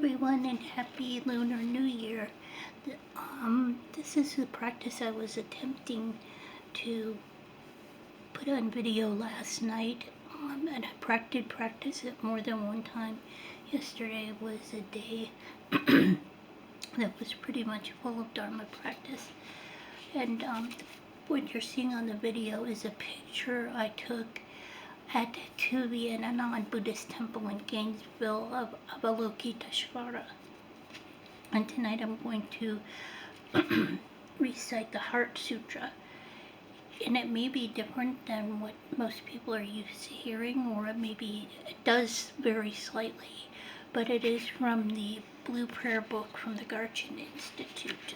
everyone, and happy Lunar New Year. This is the practice I was attempting to put on video last night, and I did practice it more than one time. Yesterday was a day that was pretty much full of Dharma practice, and what you're seeing on the video is a picture I took at Kuviananan Buddhist Temple in Gainesville of Avalokiteshvara. And tonight I'm going to recite the Heart Sutra. And it may be different than what most people are used to hearing, or it does vary slightly, but it is from the Blue Prayer Book from the Garchin Institute.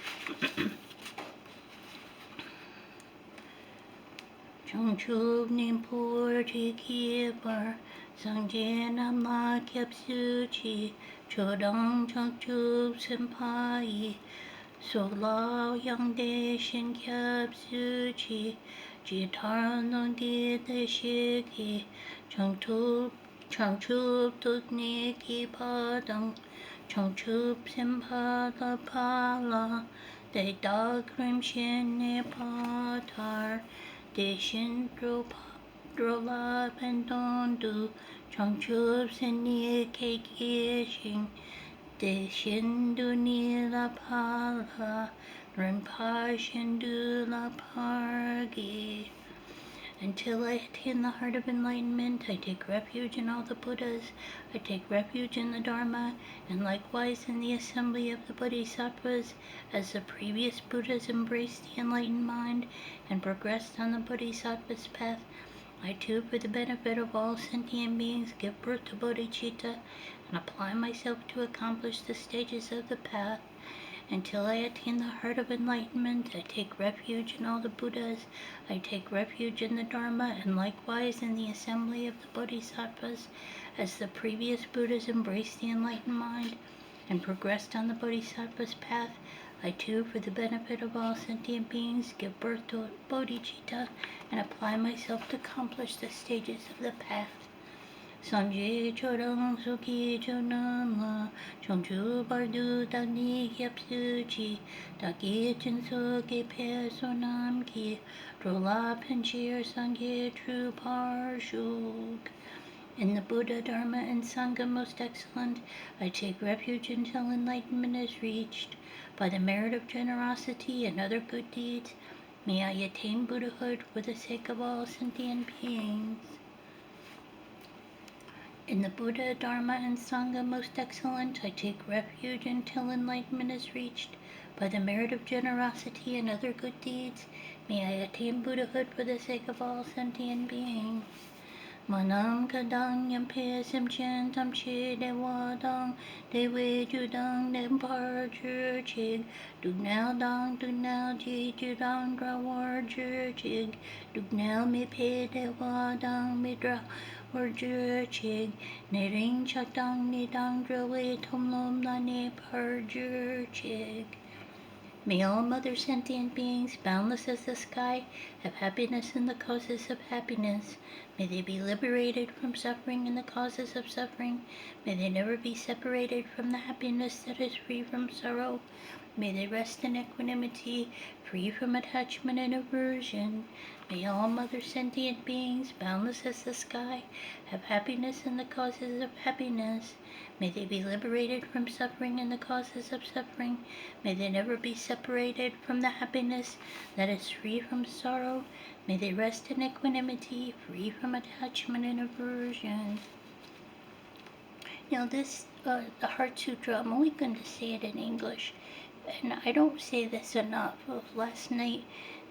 Chungchub Nimpur Tikipar Sangje Namla Kyapsuchi Chodong Chungchub Senpai So Lao Yang De Shin Kyapsuchi Jitar Nongi De Shiki Chungchub Tukni Ki Padang Chungchub Senpa La Pala De Dag Rim Shin Ne Patar Deshin drola pendondu chongchub seni kekishing Deshin du ni la pala rinpa shindu la pargi. Until I attain the heart of enlightenment, I take refuge in all the Buddhas, I take refuge in the Dharma, and likewise in the assembly of the Bodhisattvas, as the previous Buddhas embraced the enlightened mind and progressed on the Bodhisattva's path. I too, for the benefit of all sentient beings, give birth to bodhicitta and apply myself to accomplish the stages of the path. Until I attain the heart of enlightenment, I take refuge in all the Buddhas, I take refuge in the Dharma, and likewise in the assembly of the Bodhisattvas, as the previous Buddhas embraced the enlightened mind and progressed on the Bodhisattva's path. I too, for the benefit of all sentient beings, give birth to bodhicitta and apply myself to accomplish the stages of the path. Sanje chodong suki chodong la chongchu bardu dagni kyapsuchi dagi chinso ke pe sonam ki drola penchir sangye true parshuk. In the Buddha, Dharma, and Sangha most excellent, I take refuge until enlightenment is reached. By the merit of generosity and other good deeds, may I attain Buddhahood for the sake of all sentient beings. In the Buddha, Dharma, and Sangha most excellent, I take refuge until enlightenment is reached. By the merit of generosity and other good deeds, may I attain Buddhahood for the sake of all sentient beings. Manam kadang yampe simchen tamche dewa dang dewe judang nempar chig dugnao dang dugnao ji judang drawar chig dugnao me pe dewa dang midra or chig nering chakdang nidang drawe tomlom na ne par chig. May all mother sentient beings, boundless as the sky, have happiness in the causes of happiness. May they be liberated from suffering in the causes of suffering. May they never be separated from the happiness that is free from sorrow. May they rest in equanimity, free from attachment and aversion. May all mother sentient beings, boundless as the sky, have happiness in the causes of happiness. May they be liberated from suffering in the causes of suffering. May they never be separated from the happiness that is free from sorrow. May they rest in equanimity, free from attachment and aversion. Now this, the Heart Sutra, I'm only going to say it in English. And I don't say this enough. Last night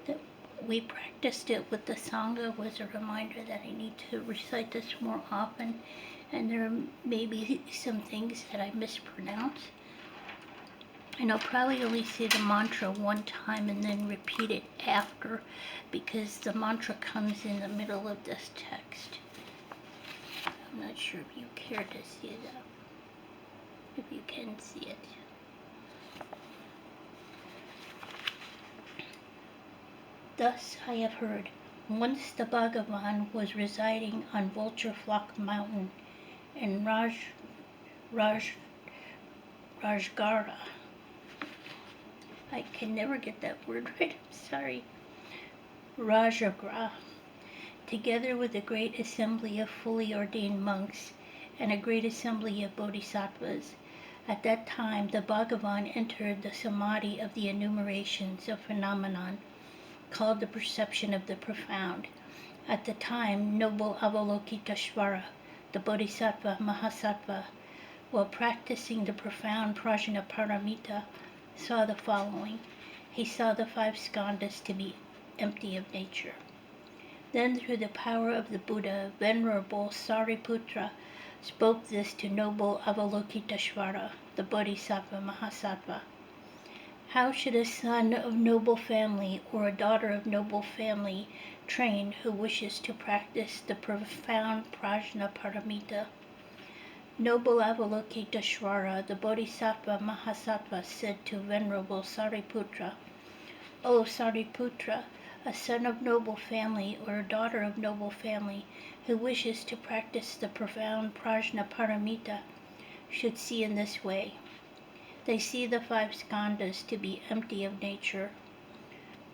that we practiced it with the Sangha was a reminder that I need to recite this more often. And there may be some things that I mispronounce. And I'll probably only say the mantra one time and then repeat it after, because the mantra comes in the middle of this text. I'm not sure if you care to see that, if you can see it. Thus I have heard, once the Bhagavan was residing on Vulture Flock Mountain in Rajgara. I can never get that word right, I'm sorry. Rajagra, together with a great assembly of fully ordained monks and a great assembly of bodhisattvas. At that time, the Bhagavan entered the samadhi of the enumerations of phenomenon, called the perception of the profound. At the time, noble Avalokiteshvara, the Bodhisattva Mahasattva, while practicing the profound Prajnaparamita, saw the following. He saw the five skandhas to be empty of nature. Then, through the power of the Buddha, Venerable Sariputra spoke this to noble Avalokiteshvara, the Bodhisattva Mahasattva. How should a son of noble family or a daughter of noble family train who wishes to practice the profound Prajnaparamita? Noble Avalokiteshvara, the Bodhisattva Mahasattva, said to Venerable Sariputra, O Sariputra, a son of noble family or a daughter of noble family who wishes to practice the profound Prajnaparamita should see in this way. They see the five skandhas to be empty of nature.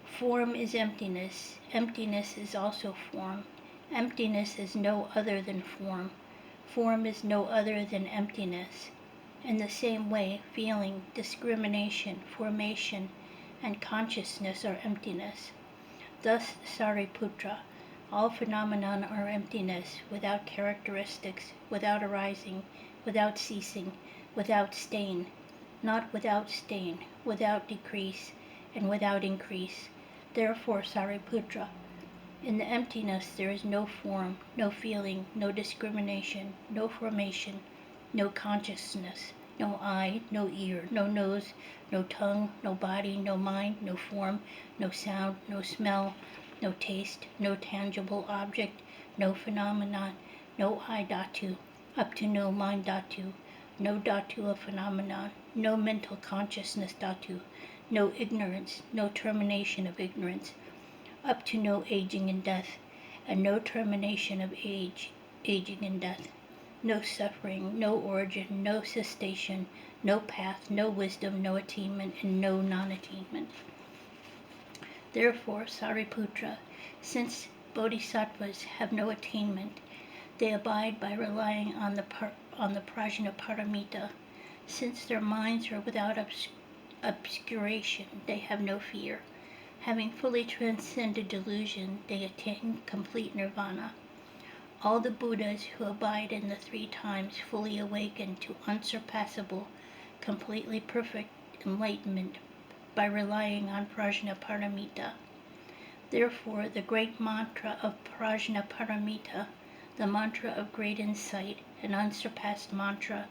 Form is emptiness. Emptiness is also form. Emptiness is no other than form. Form is no other than emptiness. In the same way, feeling, discrimination, formation, and consciousness are emptiness. Thus, Sariputra, all phenomena are emptiness, without characteristics, without arising, without ceasing, without stain, not without stain, without decrease, and without increase. Therefore, Sariputra, in the emptiness there is no form, no feeling, no discrimination, no formation, no consciousness, no eye, no ear, no nose, no tongue, no body, no mind, no form, no sound, no smell, no taste, no tangible object, no phenomenon, no eye dhatu, up to no mind dhatu, no dhatu of phenomenon, no mental consciousness dhatu, no ignorance, no termination of ignorance, up to no aging and death, and no termination of aging and death, no suffering, no origin, no cessation, no path, no wisdom, no attainment, and no non-attainment. Therefore, Sariputra, since bodhisattvas have no attainment, they abide by relying on the Prajnaparamita. Since their minds are without obscuration, they have no fear. Having fully transcended delusion, they attain complete nirvana. All the Buddhas who abide in the three times fully awaken to unsurpassable, completely perfect enlightenment by relying on Prajnaparamita. Therefore, the great mantra of Prajnaparamita, the mantra of great insight, an unsurpassed mantra,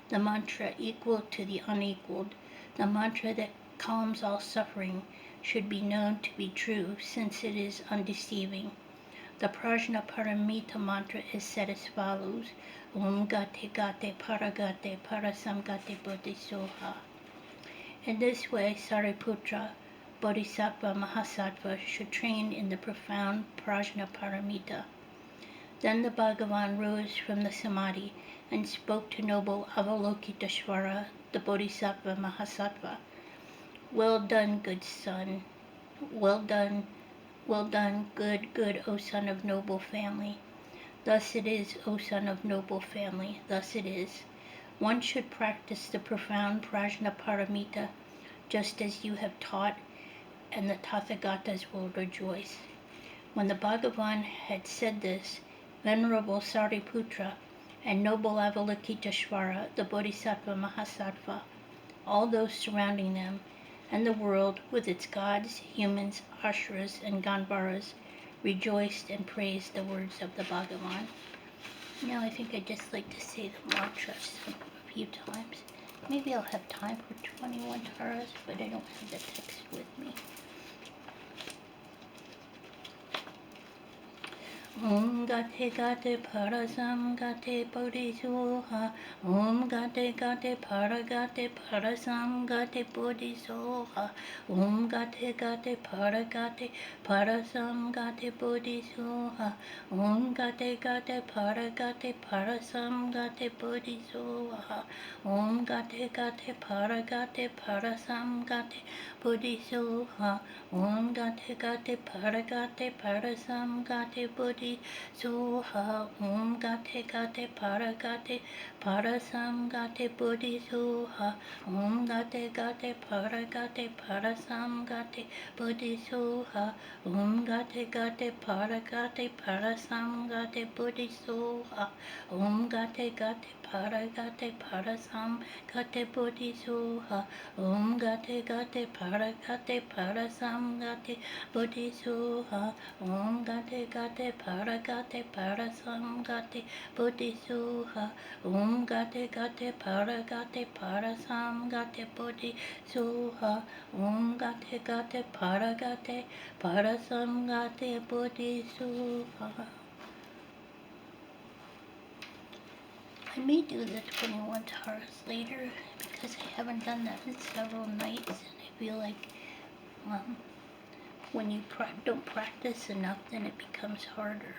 the mantra equal to the unequaled, the mantra that calms all suffering, should be known to be true, since it is undeceiving. The Prajnaparamita mantra is said as follows: Om Gate Gate Paragate Parasamgate Bodhisoha. In this way, Sariputra, Bodhisattva Mahasattva, should train in the profound Prajnaparamita. Then the Bhagavan rose from the samadhi and spoke to noble Avalokiteshvara, the Bodhisattva Mahasattva. Well done, good son. Well done, good, O son of noble family. Thus it is, O son of noble family, thus it is. One should practice the profound Prajnaparamita just as you have taught, and the Tathagatas will rejoice. When the Bhagavan had said this, Venerable Sariputra and noble Avalokiteshvara, the Bodhisattva Mahasattva, all those surrounding them, and the world with its gods, humans, ashuras, and gandharvas rejoiced and praised the words of the Bhagavan. Now I think I'd just like to say the mantras a few times. Maybe I'll have time for 21 taras, but I don't have the text with me. Om Gate Gate Parasam Gate Bodhisoha. Om Gate Gate Paragate Parasam Gate Bodhisoha. Om Gate Gate Paragate Parasam Gate Bodhisoha. Om Gate Gate Paragate Parasam Gate Bodhisoha. Om Gate Gate Paragate Parasam Gate Bodhisoha. Om Gate Gate Paragate Parasam Gate Bodhisoha. Om Gate Gate Paragate Parasam Gate Bodhisoha. Om Gate Gate Paragate Parasam Gate Bodhisoha. Om Gate Gate Paragate Parasam Gate Bodhisoha. Om Gate Gate Paragate Parasam Gate Bodhisoha. Om Gate Gate Paragate Parasam Gate Bodhisoha. Om Gate Gate Paragate Parasam Gate Bodhisoha. Om Gate Gate Paragate Parasam Gate Bodhisoha. Om Gate Gate Paragate Parasam Gate Bodhisoha. I may do the 21 taras later because I haven't done that in several nights, and I feel like when you don't practice enough, then it becomes harder.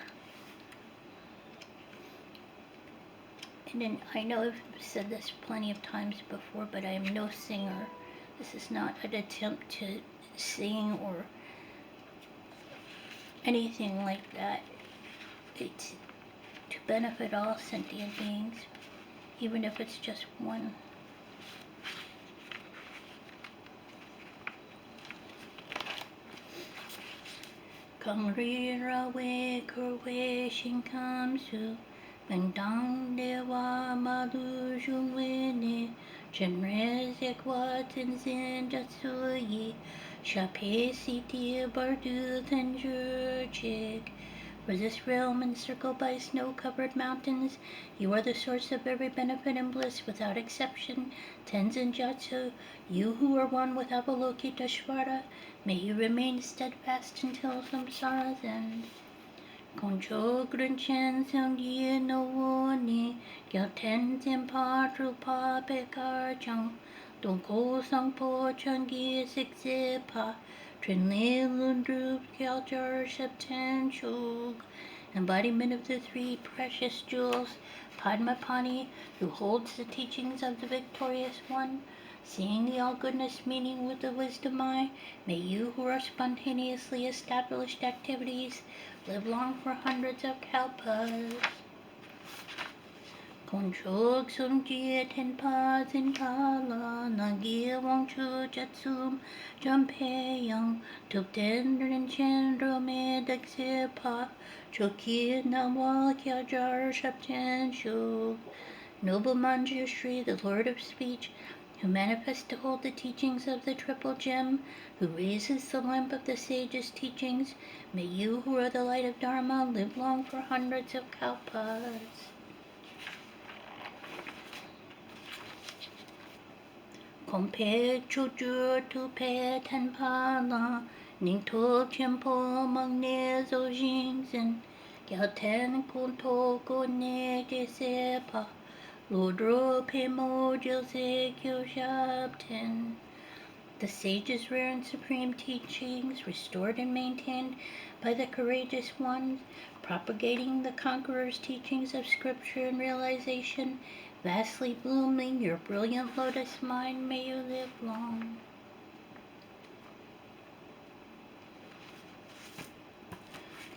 And then I know I've said this plenty of times before, but I am no singer. This is not an attempt to sing or anything like that. It's to benefit all sentient beings, even if it's just one. Kang ri ra we kur we shin kam su bang dang de wa ma du shun we ni chen re se kwa tin sin jatsu yi sha pe si ti bar du ten ju chik. For this realm encircled by snow-covered mountains, you are the source of every benefit and bliss without exception. Tenzin Jatsu, you who are one with Avalokiteshvara, may you remain steadfast until samsara's end. Concho Grunchen Sangye no Woni, Gyal Tenzin Patru Pa Bekar Chang, Donko Sangpo Changi Sikse Pa. Trinley Lundrup Gyaljar Shepten Shog, embodiment of the three precious jewels, Padmapani, who holds the teachings of the victorious one, seeing the all goodness meaning with the wisdom eye, may you who are spontaneously established activities live long for hundreds of kalpas. Conchog sum jie ten pa zin pa la nagi wang chu jatsum jumpe yang tuk ten rin chen ro me dak se pa choki na wa kya jar shap ten shuk. Noble Manjushri, the Lord of Speech, who manifests to hold the teachings of the Triple Gem, who raises the lamp of the sage's teachings, may you who are the light of Dharma live long for hundreds of kalpas. Compare chuju to pe ten pa la, ning to chimpo mang ne zo jing zin, gyal ten kun to go ne je se pa, lodro pe mo jil se kyo shab ten. The sage's rare and supreme teachings, restored and maintained by the courageous ones, propagating the conqueror's teachings of scripture and realization, vastly blooming your brilliant lotus mind, may you live long.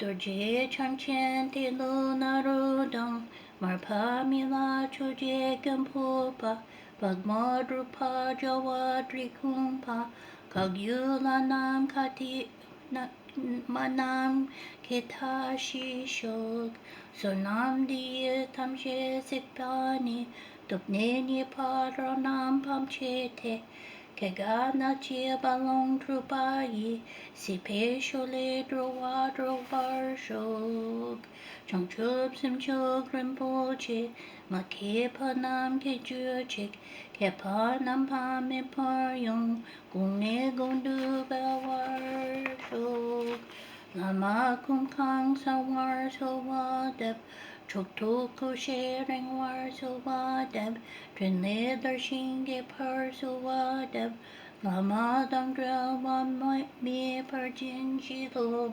Dorje chanchen te lo narodang, marpa mila choje gampopa, bagmadrupa jawadri kumpa, kagyula nam kati manam ketashi shog, sonam diye tamshe sikpani, dupneni padranam pamchete, Kegana chia balong trupai, si pe shole drowa drovar shog. Chong chup sim chog rimpoche, ma ke panam ke juchik, ke panam pa me par yung, gung ne gung du bawar shog. Lama kung kang sa war so wadeb, chok to ko sharing war so wadeb, trin leather shinge par so wadeb, lama dang drill one might me per jin shi lo,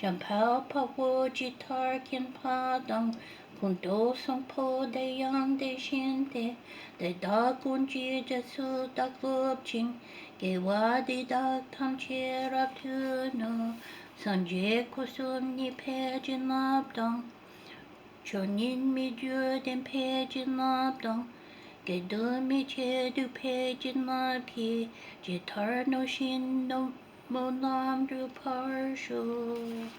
jampao pa wo jitar kin pa dang, kun do song po de yang de shin de da kun ji de su da glob ching, ge wa de da tam che rap tu no. Sanje kusum ni pejin labdang, chonin mi ju den pejin labdang, gedu mi che du pejin labki, jitar no shin no mo lam du parshuk.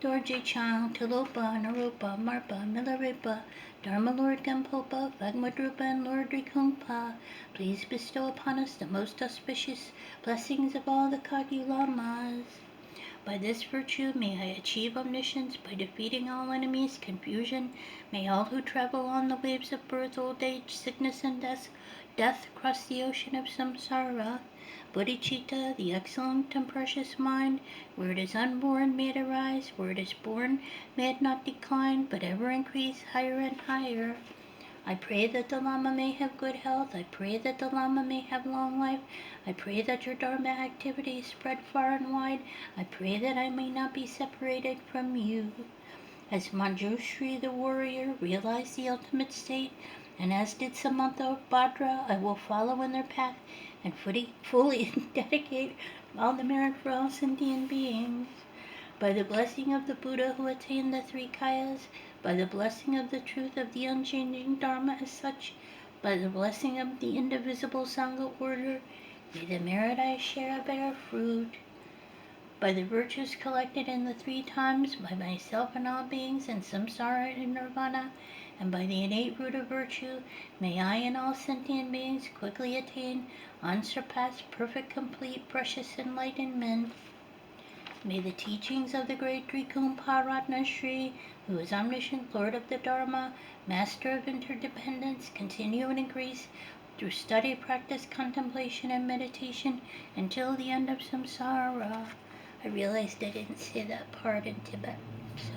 Dorje Chang, Tilopa, Naropa, Marpa, Milarepa, Dharma Lord Gampopa, Vagmadrupa, and Lord Rikungpa, please bestow upon us the most auspicious blessings of all the Kagyu Lamas. By this virtue may I achieve omniscience by defeating all enemies, confusion. May all who travel on the waves of birth, old age, sickness, and death cross the ocean of samsara. Bodhicitta, the excellent and precious mind, where it is unborn, may it arise, where it is born, may it not decline, but ever increase higher and higher. I pray that the Lama may have good health. I pray that the Lama may have long life. I pray that your Dharma activities spread far and wide. I pray that I may not be separated from you. As Manjushri the warrior realized the ultimate state, and as did Samantha Bhadra, I will follow in their path and fully dedicate all the merit for all sentient beings. By the blessing of the Buddha who attained the three kayas, by the blessing of the truth of the unchanging Dharma as such, by the blessing of the indivisible Sangha order, may the merit I share bear fruit. By the virtues collected in the three times, by myself and all beings in samsara and nirvana, and by the innate root of virtue, may I and all sentient beings quickly attain unsurpassed, perfect, complete, precious enlightenment. May the teachings of the great Trikumpa Ratna Shri, who is omniscient Lord of the Dharma, Master of interdependence, continue and increase through study, practice, contemplation, and meditation until the end of samsara. I realized I didn't say that part in Tibet, so.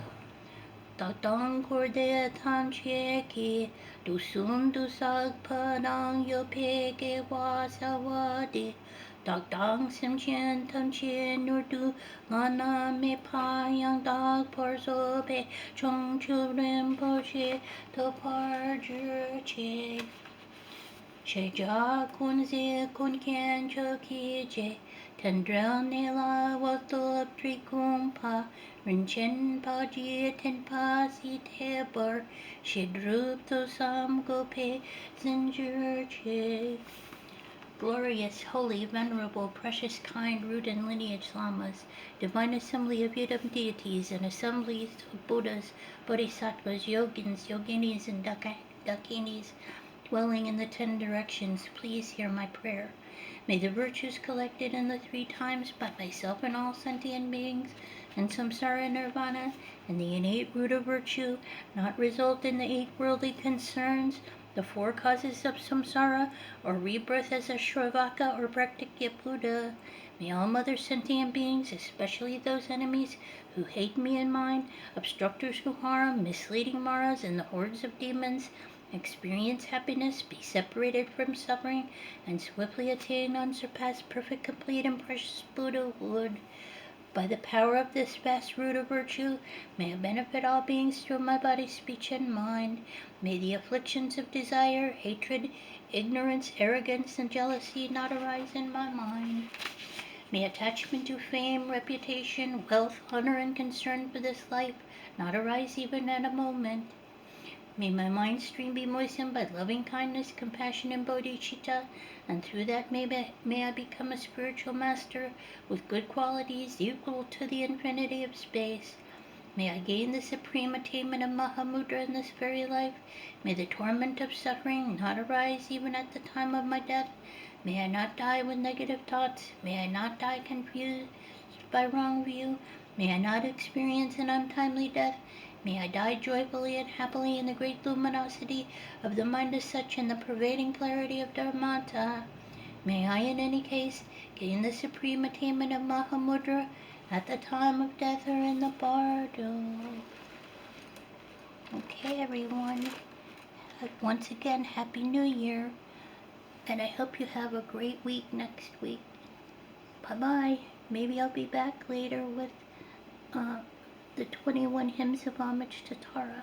Tatang korde tan cheki, du sun du sag padang yo pege wasawadi. Tatang sim chen tam chen nur du ngana me pa yang dag por so pe chong chu rim po che to par che. Che ja kun zi kun ken cho ki je. Tendrel ne la wa to tri kum pa. Rin chen pa ji ten pa si te bar. Shidrup to sam go pe zin che. Glorious, holy, venerable, precious, kind, root and lineage lamas, divine assembly of Yidam deities and assemblies of Buddhas, Bodhisattvas, Yogins, Yoginis, and Dakinis, dwelling in the 10 directions, please hear my prayer. May the virtues collected in the 3 times by myself and all sentient beings, and samsara nirvana, and the innate root of virtue, not result in the 8 worldly concerns, the 4 causes of samsara, or rebirth as a Shravaka or Praktikya Buddha. May all mother sentient beings, especially those enemies who hate me and mine, obstructors who harm, misleading Maras, and the hordes of demons, experience happiness, be separated from suffering, and swiftly attain unsurpassed, perfect, complete, and precious Buddhahood. By the power of this vast root of virtue, may I benefit all beings through my body, speech, and mind. May the afflictions of desire, hatred, ignorance, arrogance, and jealousy not arise in my mind. May attachment to fame, reputation, wealth, honor, and concern for this life not arise even at a moment. May my mind stream be moistened by loving kindness, compassion, and bodhicitta, and through that may I become a spiritual master with good qualities equal to the infinity of space. May I gain the supreme attainment of Mahamudra in this very life. May the torment of suffering not arise even at the time of my death. May I not die with negative thoughts. May I not die confused by wrong view. May I not experience an untimely death. May I die joyfully and happily in the great luminosity of the mind as such and the pervading clarity of Dharmata. May I, in any case, gain the supreme attainment of Mahamudra at the time of death or in the bardo. Okay, everyone. Once again, Happy New Year. And I hope you have a great week next week. Bye-bye. Maybe I'll be back later with the 21 hymns of homage to Tara.